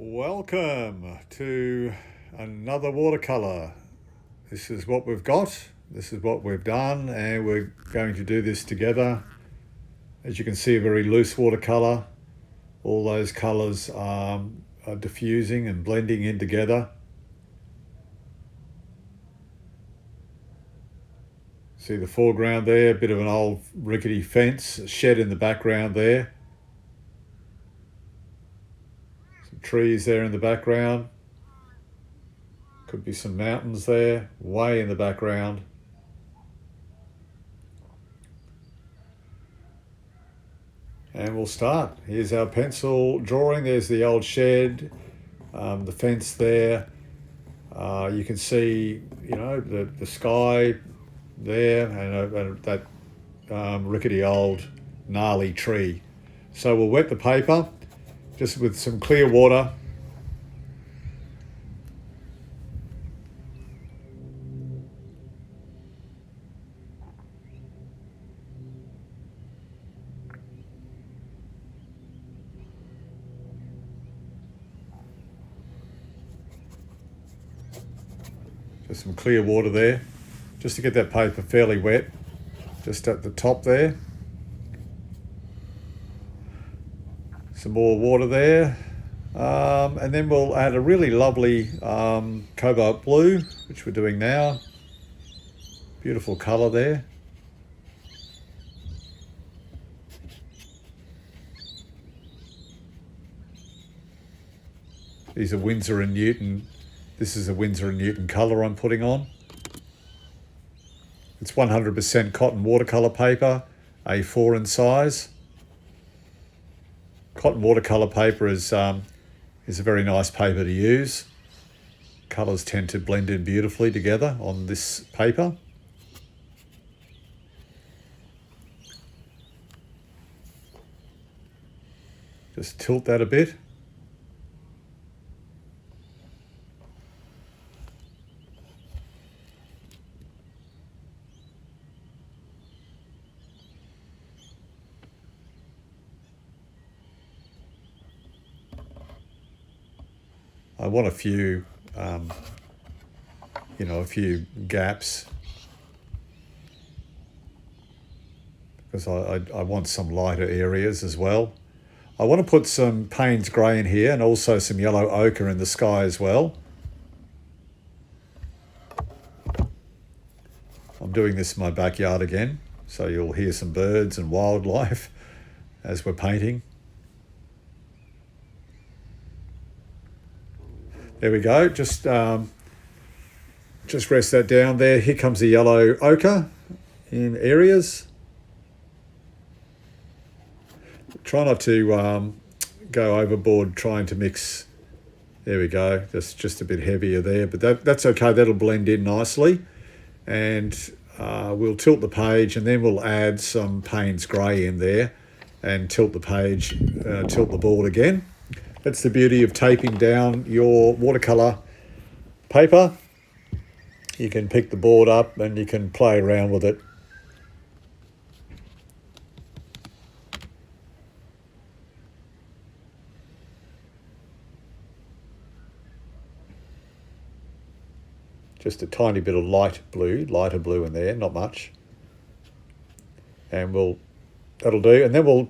Welcome to another watercolour. This is what we've got, this is what we've done, and we're going to do this together. As you can see, a very loose watercolour. All those colours are diffusing and blending in together. See the foreground there, a bit of an old rickety fence, a shed in the background there. Trees there in the background. Could be some mountains there, way in the background. And we'll start. Here's our pencil drawing. There's the old shed, the fence there. You can see, the sky there, and that rickety old gnarly tree. So we'll wet the paper just with some clear water. Just some clear water there, just to get that paper fairly wet, just at the top there. Some more water there, and then we'll add a really lovely cobalt blue, which we're doing now. Beautiful colour there. These are Winsor & Newton. This is a Winsor & Newton colour I'm putting on. It's 100% cotton watercolour paper, A4 in size. Cotton watercolour paper is a very nice paper to use. Colours tend to blend in beautifully together on this paper. Just tilt that a bit. I want a few, a few gaps, because I want some lighter areas as well. I want to put some Payne's grey in here and also some yellow ochre in the sky as well. I'm doing this in my backyard again, so you'll hear some birds and wildlife as we're painting. There we go, just rest that down there. Here comes the yellow ochre in areas. Try not to go overboard trying to mix. There we go, that's just a bit heavier there, but that's okay, that'll blend in nicely. And we'll tilt the page, and then we'll add some Payne's grey in there and tilt the page, tilt the board again. That's the beauty of taping down your watercolour paper. You can pick the board up and you can play around with it. Just a tiny bit of lighter blue in there, not much. And that'll do. And then we'll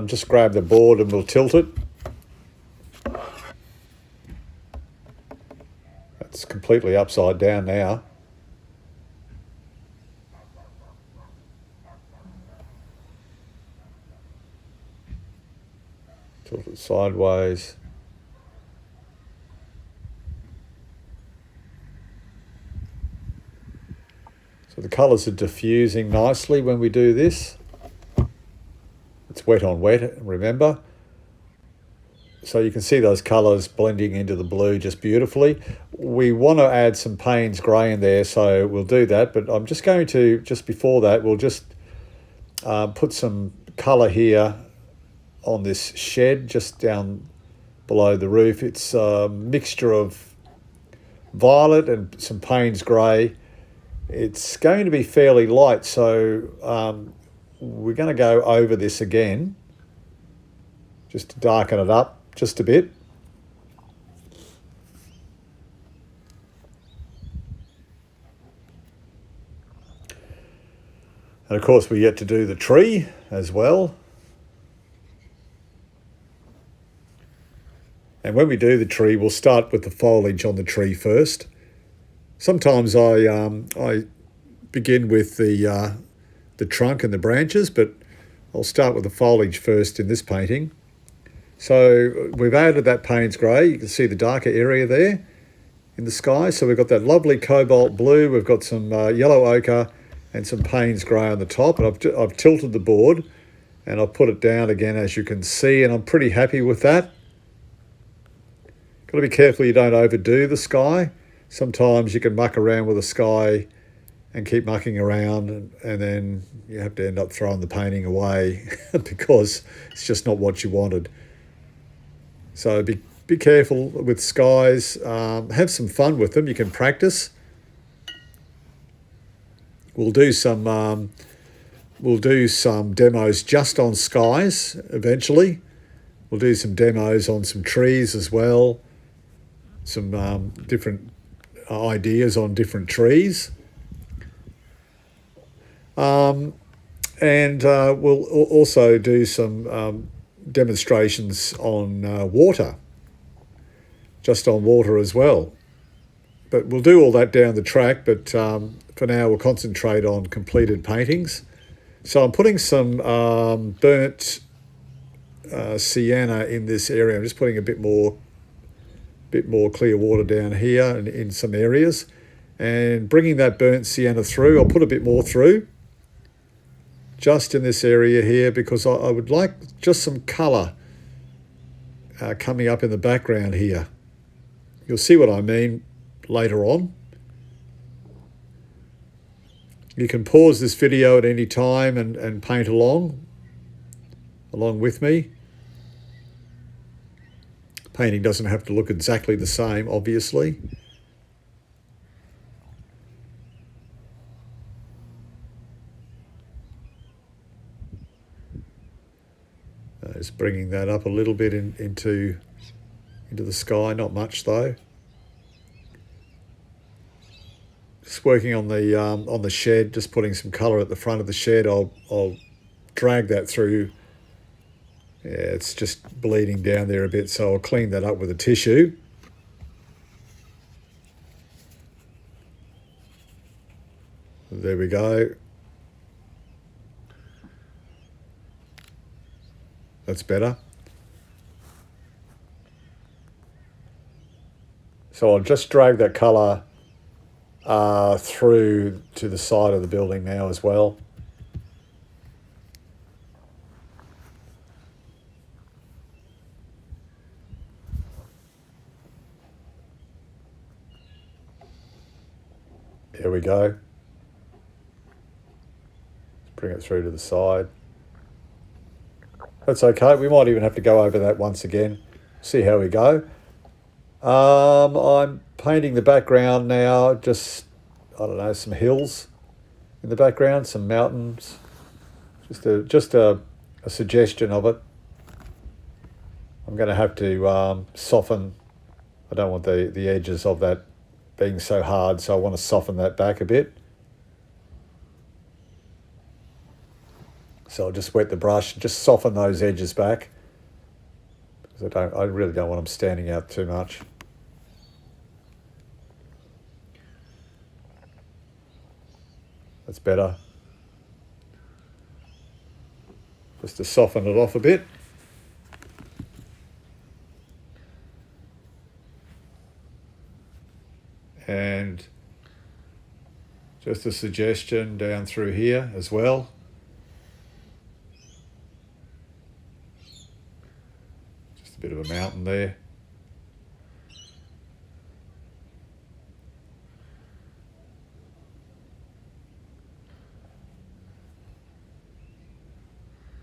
just grab the board and we'll tilt it. It's completely upside down now. Tilt it sideways. So the colours are diffusing nicely when we do this. It's wet on wet, remember. So you can see those colours blending into the blue just beautifully. We want to add some Payne's grey in there, so we'll do that. But I'm just going to, just before that, we'll just put some colour here on this shed just down below the roof. It's a mixture of violet and some Payne's grey. It's going to be fairly light, so we're going to go over this again just to darken it up just a bit. And of course we get to do the tree as well. And when we do the tree, we'll start with the foliage on the tree first. Sometimes I begin with the trunk and the branches, but I'll start with the foliage first in this painting. So we've added that Payne's grey. You can see the darker area there in the sky. So we've got that lovely cobalt blue. We've got some yellow ochre and some Payne's grey on the top. And I've tilted the board and I've put it down again, as you can see, and I'm pretty happy with that. Got to be careful you don't overdo the sky. Sometimes you can muck around with the sky and keep mucking around, and then you have to end up throwing the painting away because it's just not what you wanted. So be careful with skies. Have some fun with them. You can practice. We'll do some demos just on skies eventually. We'll do some demos on some trees as well. Some different ideas on different trees. And we'll also do some demonstrations on water, just on water as well. But we'll do all that down the track, but for now we'll concentrate on completed paintings. So I'm putting some burnt sienna in this area. I'm just putting a bit more clear water down here and in some areas, and bringing that burnt sienna through. I'll put a bit more through just in this area here because I would like just some colour coming up in the background here. You'll see what I mean later on. You can pause this video at any time and paint along with me. Painting doesn't have to look exactly the same, obviously. Just bringing that up a little bit into the sky, not much though. Just working on the shed, just putting some colour at the front of the shed. I'll drag that through. Yeah, it's just bleeding down there a bit, so I'll clean that up with a tissue. There we go. That's better. So I'll just drag that colour through to the side of the building now as well. There we go. Bring it through to the side. That's okay. We might even have to go over that once again. See how we go. I'm painting the background now. Just, I don't know, some hills in the background, some mountains. Just a suggestion of it. I'm going to have to soften. I don't want the edges of that being so hard, so I want to soften that back a bit. So I'll just wet the brush, just soften those edges back, because I really don't want them standing out too much. That's better. Just to soften it off a bit. And just a suggestion down through here as well. Just a bit of a mountain there.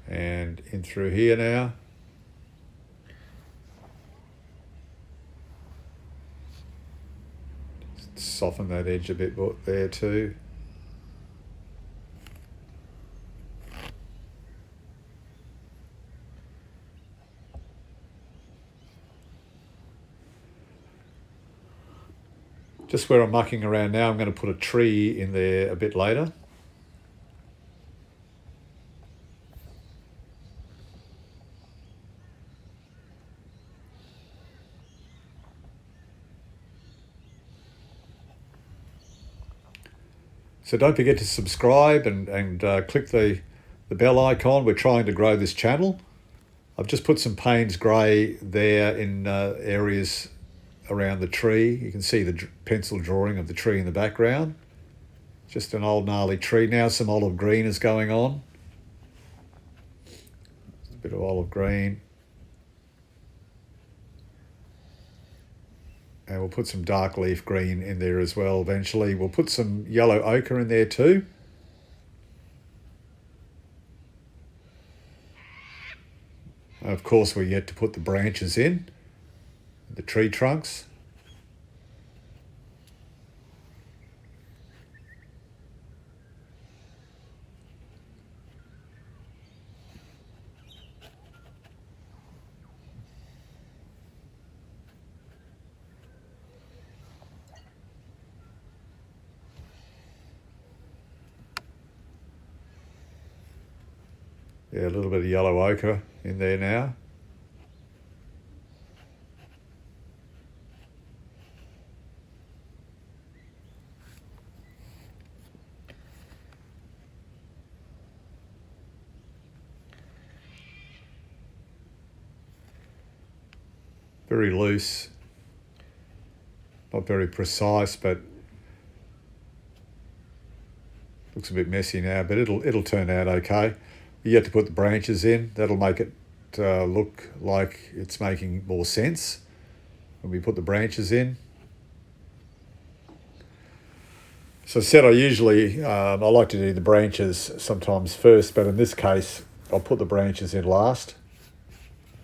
And in through here now. Soften that edge a bit there too. Just where I'm mucking around now, I'm going to put a tree in there a bit later. So don't forget to subscribe and click the bell icon. We're trying to grow this channel. I've just put some Payne's grey there in areas around the tree. You can see the pencil drawing of the tree in the background. Just an old gnarly tree. Now some olive green is going on. A bit of olive green. And we'll put some dark leaf green in there as well eventually. We'll put some yellow ochre in there too. And of course, we're yet to put the branches in, the tree trunks. Yeah, a little bit of yellow ochre in there now. Very loose, not very precise, but looks a bit messy now, but it'll turn out okay. You have to put the branches in. That'll make it look like it's making more sense when we put the branches in. So I said I usually, I like to do the branches sometimes first, but in this case, I'll put the branches in last.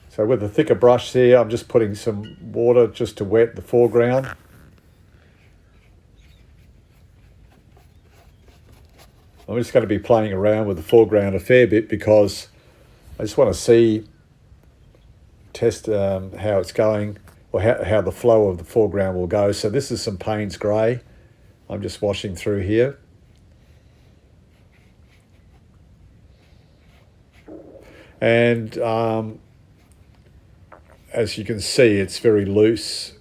So with a thicker brush here, I'm just putting some water just to wet the foreground. I'm just going to be playing around with the foreground a fair bit because I just want to test how it's going, or how the flow of the foreground will go. So this is some Payne's grey. I'm just washing through here. And as you can see, it's very loose,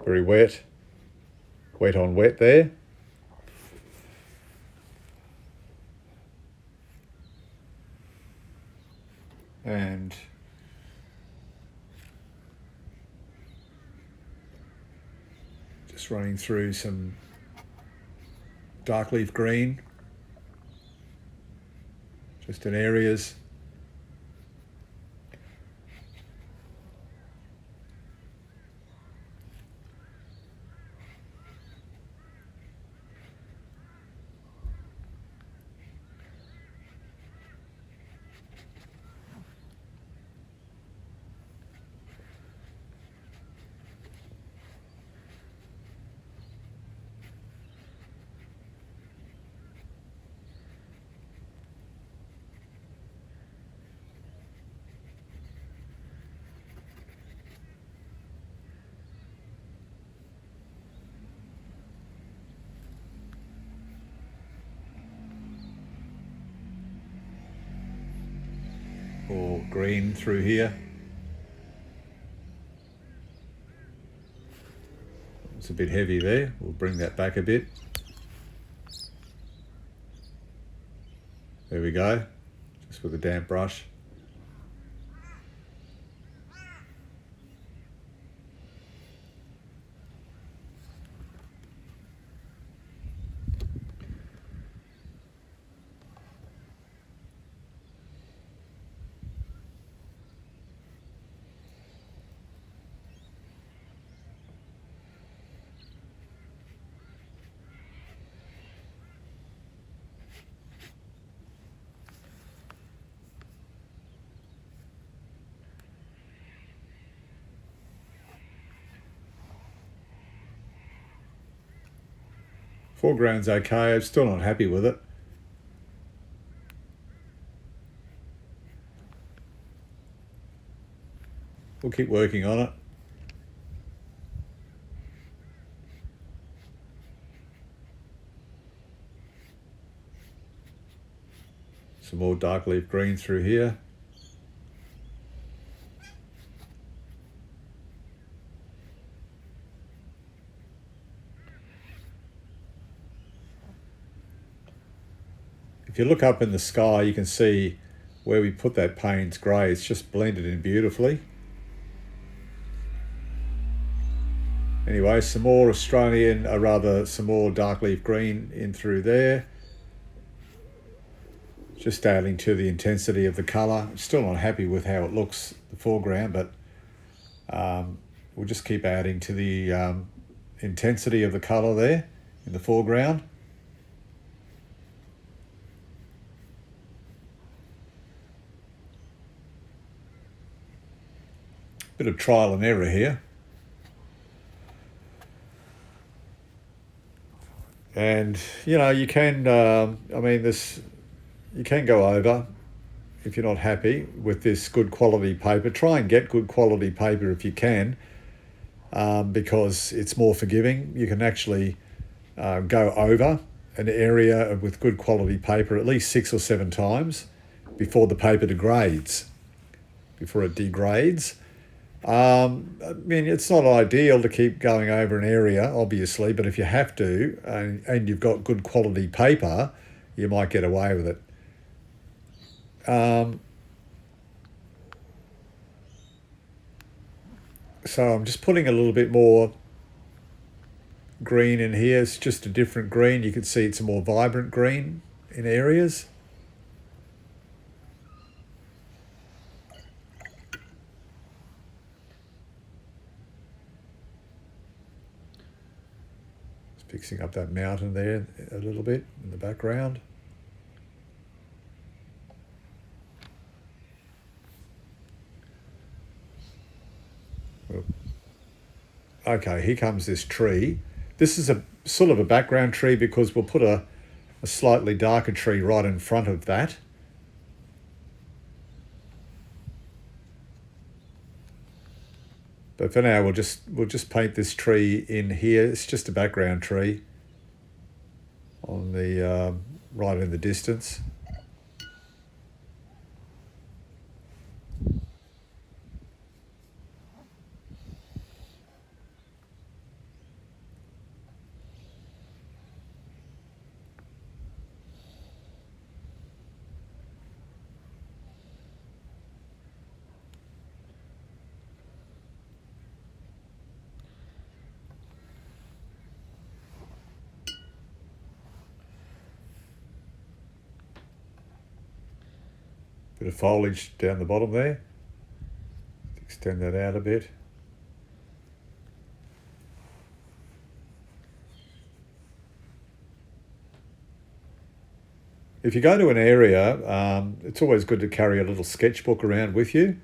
very wet. Wet on wet there. And just running through some dark leaf green, just in areas. Or green through here. It's a bit heavy there. We'll bring that back a bit. There we go, just with a damp brush. Foreground's okay, I'm still not happy with it. We'll keep working on it. Some more dark leaf green through here. you look up in the sky, you can see where we put that Payne's grey. It's just blended in beautifully. Anyway, some more Australian, or rather some more dark leaf green in through there. Just adding to the intensity of the colour. Still not happy with how it looks, the foreground, but we'll just keep adding to the intensity of the colour there in the foreground. Bit of trial and error here. And, you know, you can, you can go over if you're not happy with this good quality paper. Try and get good quality paper if you can, because it's more forgiving. You can actually go over an area with good quality paper at least 6 or 7 times before the paper degrades, before it degrades. I mean, it's not ideal to keep going over an area, obviously, but if you have to, and you've got good quality paper, you might get away with it. So I'm just putting a little bit more green in here. It's just a different green. You can see it's a more vibrant green in areas. Fixing up that mountain there a little bit in the background. Okay, here comes this tree. This is a sort of a background tree because we'll put a slightly darker tree right in front of that. But for now, we'll just paint this tree in here. It's just a background tree on the right in the distance. Bit of foliage down the bottom there. Extend that out a bit. If you go to an area, it's always good to carry a little sketchbook around with you.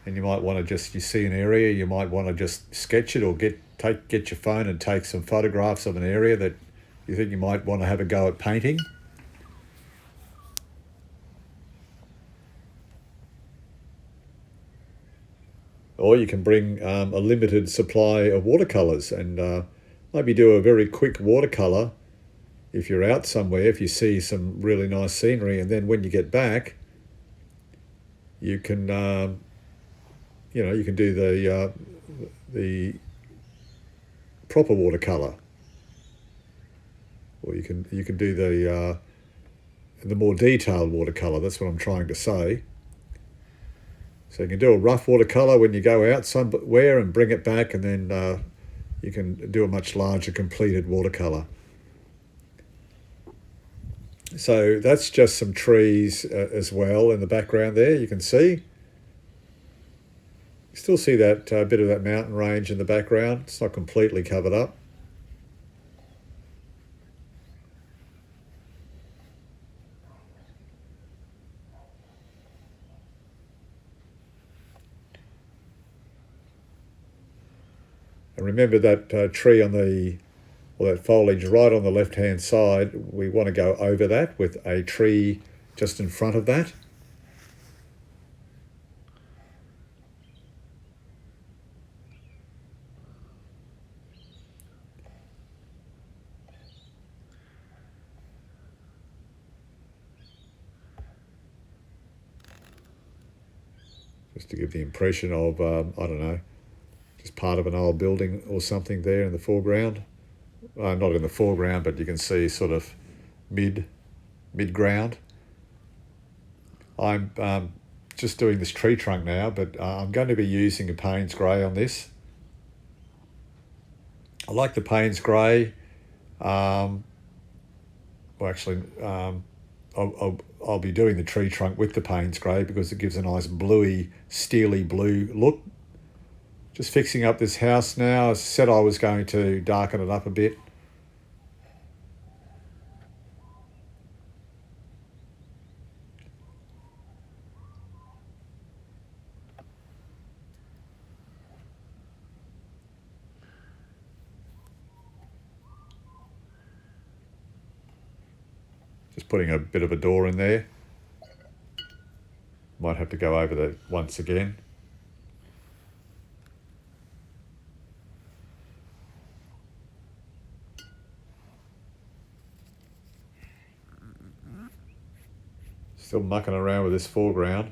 And you might want to you see an area, you might want to just sketch it or get your phone and take some photographs of an area that you think you might want to have a go at painting. Or you can bring a limited supply of watercolours and maybe do a very quick watercolour if you're out somewhere, if you see some really nice scenery, and then when you get back, you can, you can do the proper watercolour, or you can do the more detailed watercolour. That's what I'm trying to say. So you can do a rough watercolour when you go out somewhere and bring it back, and then you can do a much larger completed watercolour. So that's just some trees as well in the background there, you can see. You still see that bit of that mountain range in the background. It's not completely covered up. And remember that tree on that foliage right on the left-hand side, we want to go over that with a tree just in front of that. Just to give the impression of, I don't know, just part of an old building or something there in the foreground. Not in the foreground, but you can see sort of mid mid-ground. I'm just doing this tree trunk now, but I'm going to be using a Payne's Grey on this. I like the Payne's Grey. I'll be doing the tree trunk with the Payne's Grey because it gives a nice bluey, steely blue look. Just fixing up this house now. I said I was going to darken it up a bit. Just putting a bit of a door in there. Might have to go over that once again. Still mucking around with this foreground.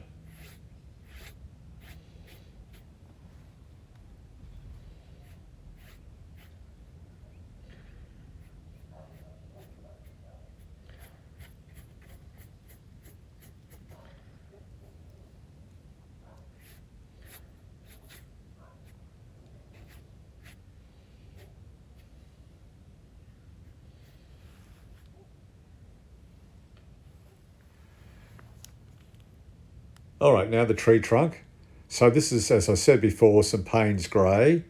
All right, now the tree trunk. So this is, as I said before, some Payne's Grey.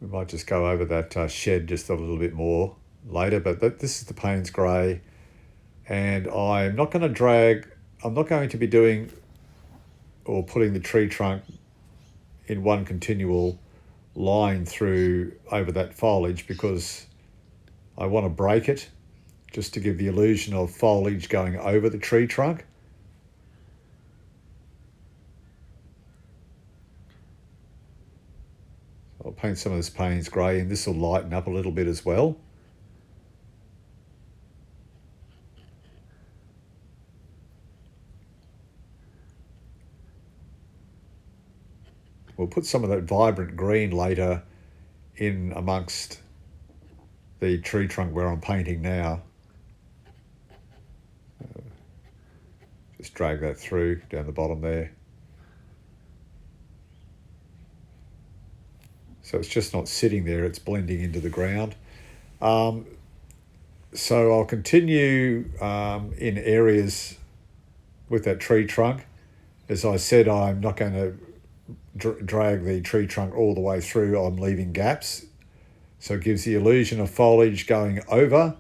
We might just go over that shed just a little bit more later, but this is the Payne's Grey. And I'm not going to be doing or putting the tree trunk in one continual line through over that foliage because I want to break it just to give the illusion of foliage going over the tree trunk. I'll paint some of this Payne's Grey and this will lighten up a little bit as well. We'll put some of that vibrant green later in amongst the tree trunk where I'm painting now. Just drag that through down the bottom there. So it's just not sitting there, it's blending into the ground. So I'll continue in areas with that tree trunk. As I said, I'm not going to drag the tree trunk all the way through. I'm leaving gaps. So it gives the illusion of foliage going over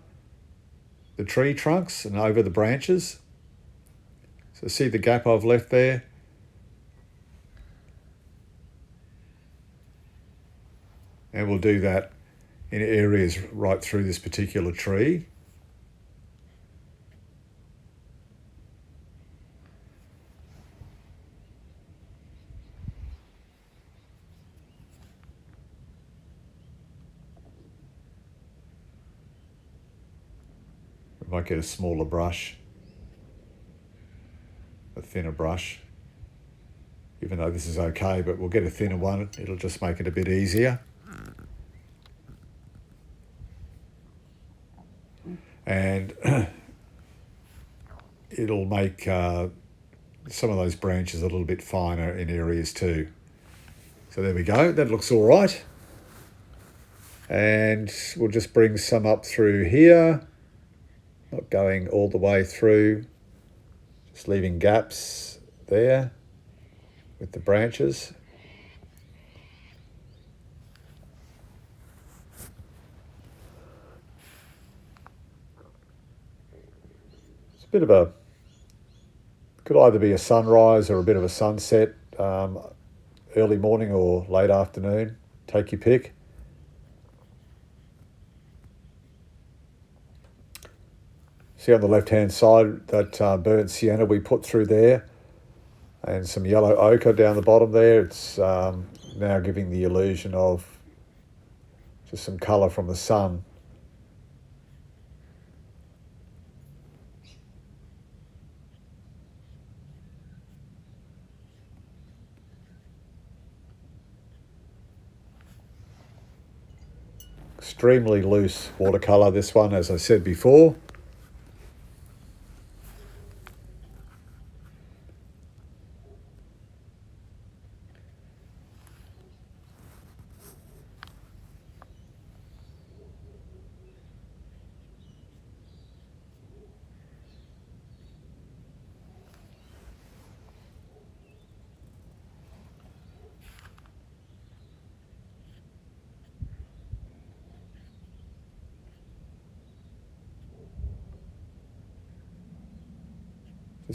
the tree trunks and over the branches. So see the gap I've left there? And we'll do that in areas right through this particular tree. We might get a smaller brush, a thinner brush, even though this is okay, but we'll get a thinner one. It'll just make it a bit easier. And it'll make some of those branches a little bit finer in areas too. So there we go, that looks all right. And we'll just bring some up through here, not going all the way through, just leaving gaps there with the branches. Bit of a, could either be a sunrise or a bit of a sunset, early morning or late afternoon, take your pick. See on the left hand side that burnt sienna we put through there and some yellow ochre down the bottom there. It's now giving the illusion of just some colour from the sun. Extremely loose watercolour, this one, as I said before.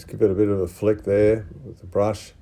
Just give it a bit of a flick there with the brush.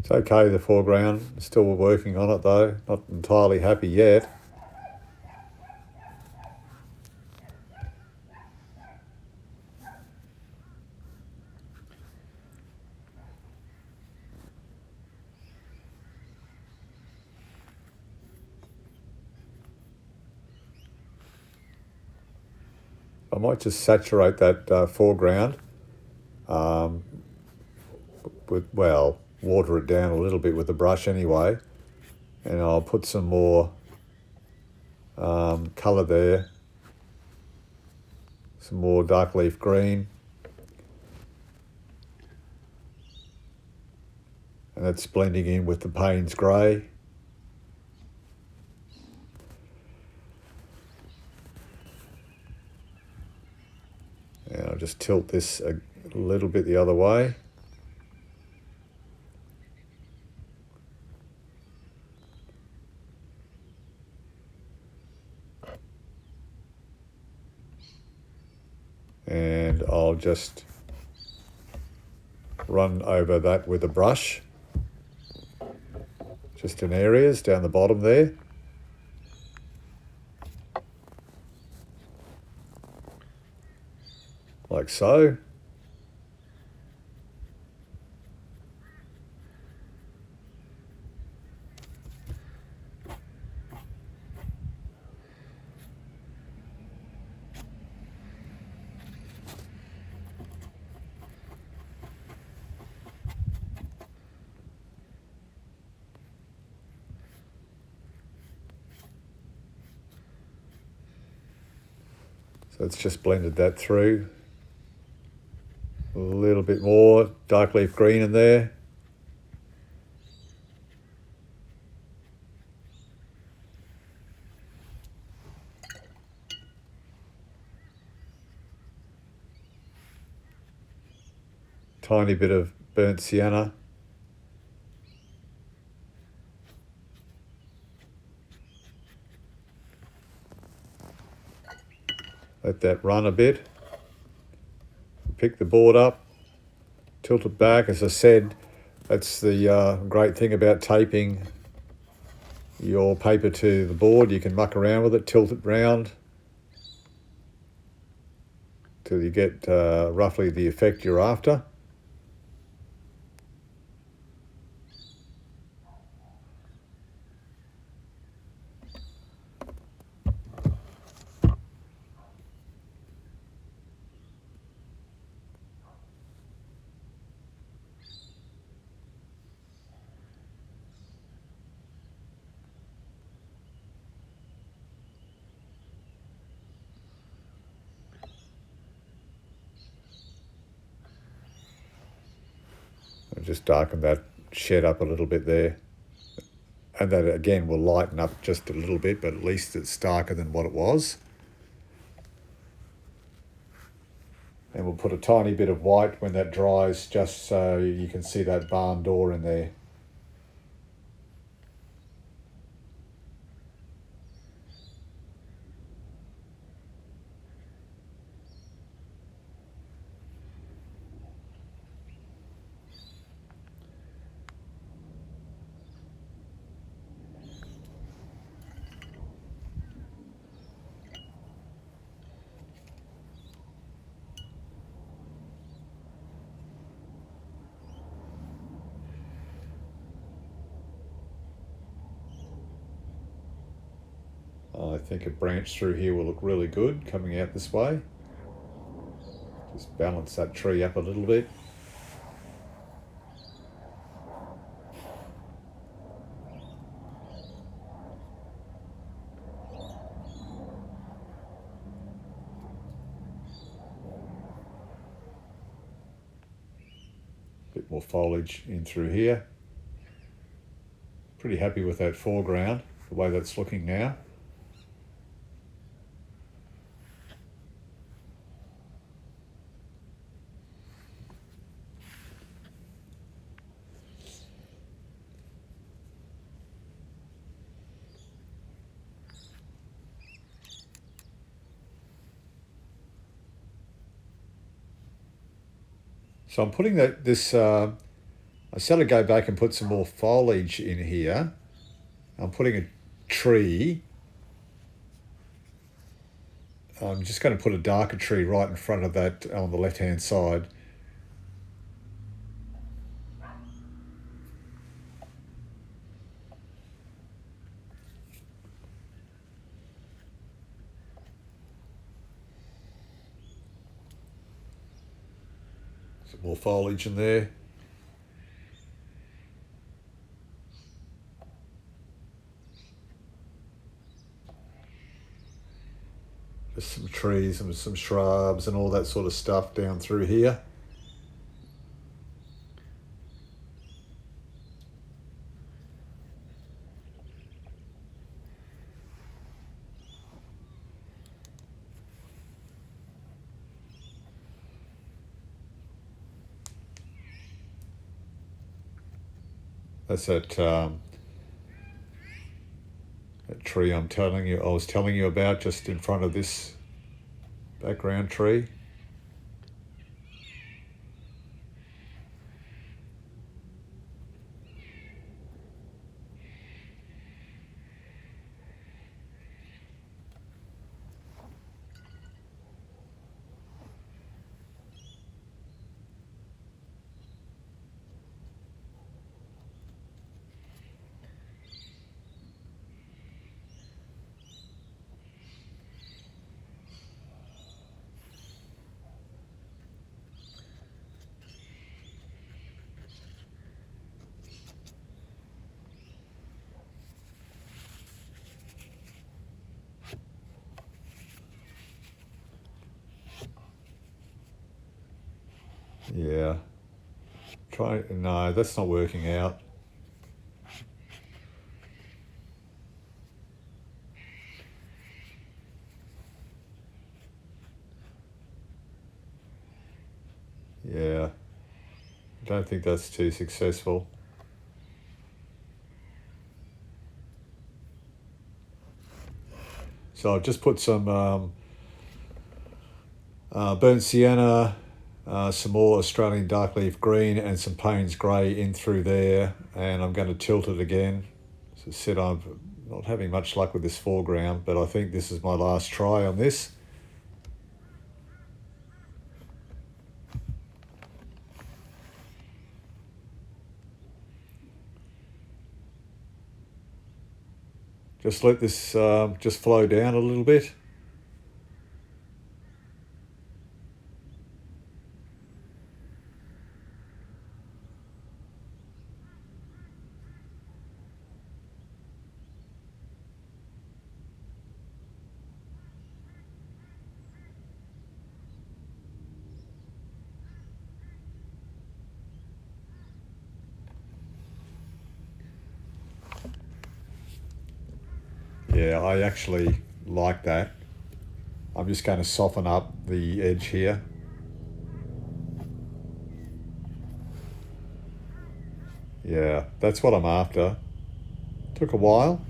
It's okay, the foreground. Still working on it though. Not entirely happy yet. I might just saturate that foreground well, water it down a little bit with the brush anyway, and I'll put some more colour there, some more dark leaf green, and that's blending in with the Payne's grey. And I'll just tilt this a little bit the other way. And I'll just run over that with a brush, just in areas down the bottom there. Like so. So it's just blended that through. A little bit more dark leaf green in there. Tiny bit of burnt sienna. Let that run a bit. Pick the board up, tilt it back. As I said, that's the great thing about taping your paper to the board. You can muck around with it, tilt it round till you get roughly the effect you're after. I'll just darken that shed up a little bit there. And that again will lighten up just a little bit, but at least it's darker than what it was. And we'll put a tiny bit of white when that dries, just so you can see that barn door in there. I think a branch through here will look really good coming out this way. Just balance that tree up a little bit. Bit more foliage in through here. Pretty happy with that foreground, the way that's looking now. So I'm putting I said I'd go back and put some more foliage in here. I'm putting a tree. I'm just going to put a darker tree right in front of that on the left-hand side. Some more foliage in there. Just some trees and some shrubs and all that sort of stuff down through here. That's that tree I was telling you about just in front of this background tree. Yeah. No, that's not working out. Yeah. I don't think that's too successful. So I've just put some burnt sienna, some more Australian dark leaf green and some Payne's grey in through there, and I'm going to tilt it again. As I said, I'm not having much luck with this foreground, but I think this is my last try on this. Just let this just flow down a little bit. Yeah, I actually like that. I'm just going to soften up the edge here. Yeah, that's what I'm after. Took a while.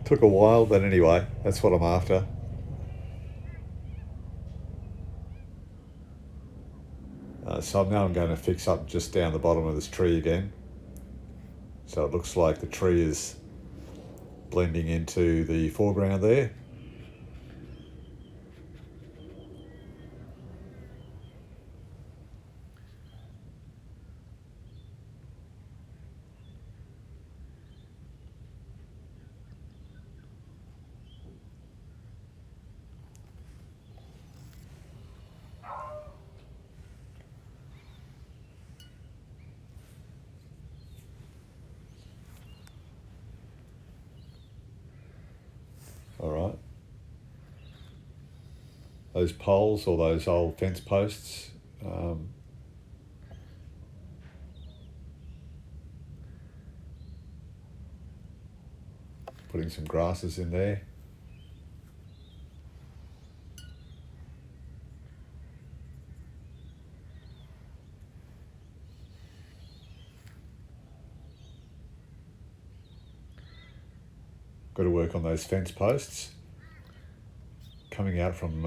Took a while, but anyway, that's what I'm after. So now I'm going to fix up just down the bottom of this tree again. So it looks like the tree is blending into the foreground there. those poles or those old fence posts. Putting some grasses in there. Got to work on those fence posts. Coming out from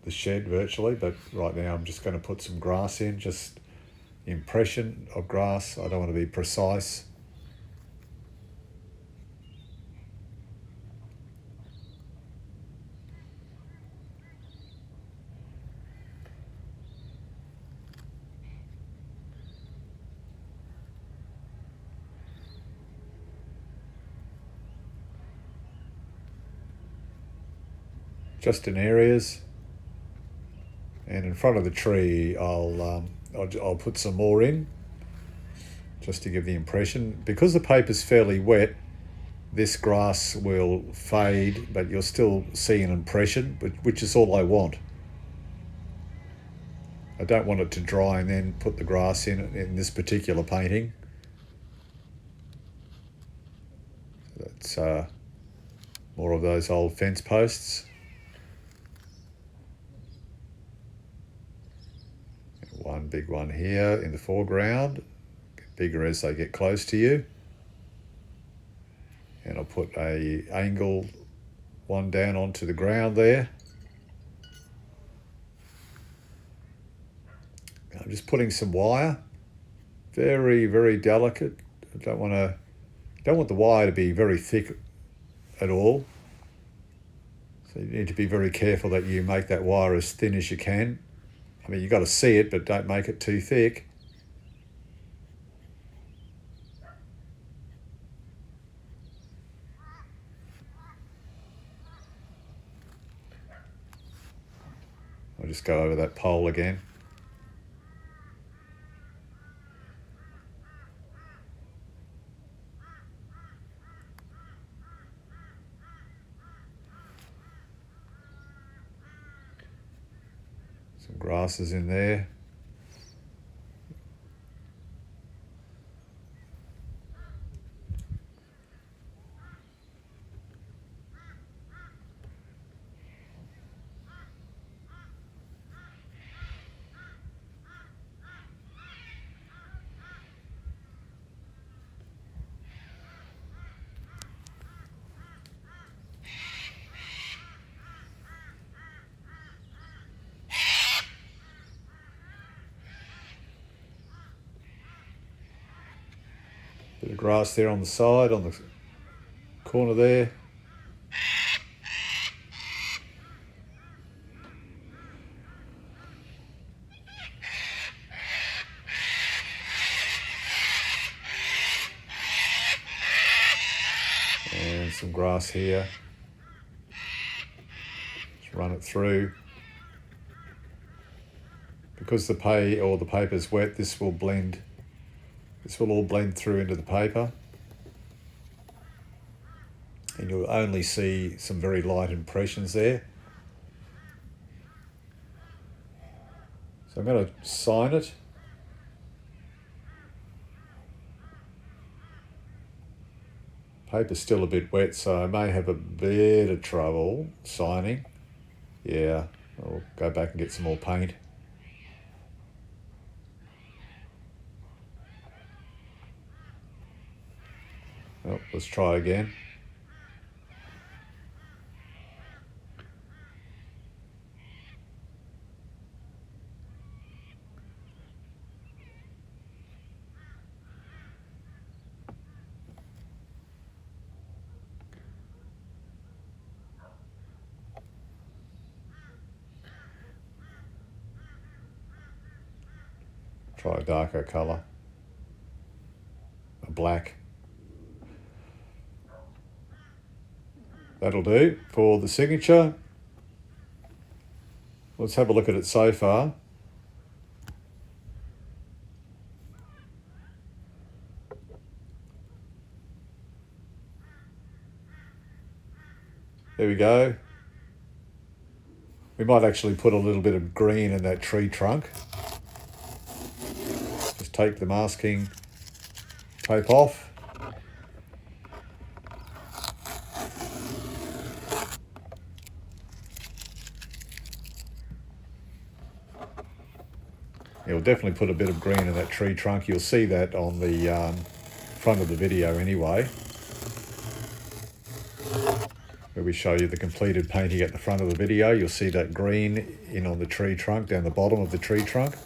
the shed virtually, but right now I'm just going to put some grass in, just impression of grass. I don't want to be precise. Just in areas, and in front of the tree I'll put some more in, just to give the impression. Because the paper's fairly wet, this grass will fade, but you'll still see an impression, which is all I want. I don't want it to dry and then put the grass in this particular painting. That's more of those old fence posts. One big one here in the foreground, get bigger as they get close to you. And I'll put a angled one down onto the ground there. I'm just putting some wire, very, very delicate. I don't want the wire to be very thick at all. So you need to be very careful that you make that wire as thin as you can. I mean, you've got to see it, but don't make it too thick. I'll just go over that pole again. Some grasses in there. Bit of grass there on the side, on the corner there. And some grass here. Just run it through. Because the paper's wet, this will blend. This will all blend through into the paper. And you'll only see some very light impressions there. So I'm going to sign it. Paper's still a bit wet, so I may have a bit of trouble signing. Yeah, I'll go back and get some more paint. Well, let's try again. Try a darker colour, a black. That'll do for the signature. Let's have a look at it so far. There we go. We might actually put a little bit of green in that tree trunk. Just take the masking tape off. You'll definitely put a bit of green in that tree trunk. You'll see that on the front of the video anyway, where we show you the completed painting at the front of the video. You'll see that green in on the tree trunk, down the bottom of the tree trunk.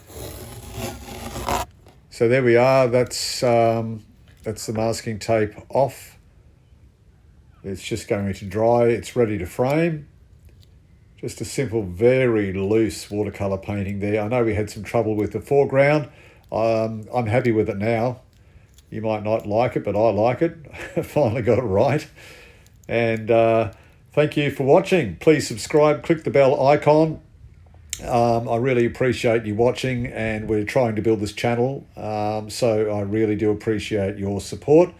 So there we are. That's the masking tape off. It's just going to dry. It's ready to frame. Just a simple, very loose watercolour painting there. I know we had some trouble with the foreground. I'm happy with it now. You might not like it, but I like it. I finally got it right. And thank you for watching. Please subscribe, click the bell icon. I really appreciate you watching, and we're trying to build this channel. So I really do appreciate your support.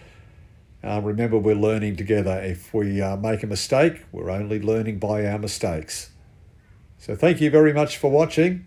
Remember, we're learning together. If we make a mistake, we're only learning by our mistakes. So thank you very much for watching.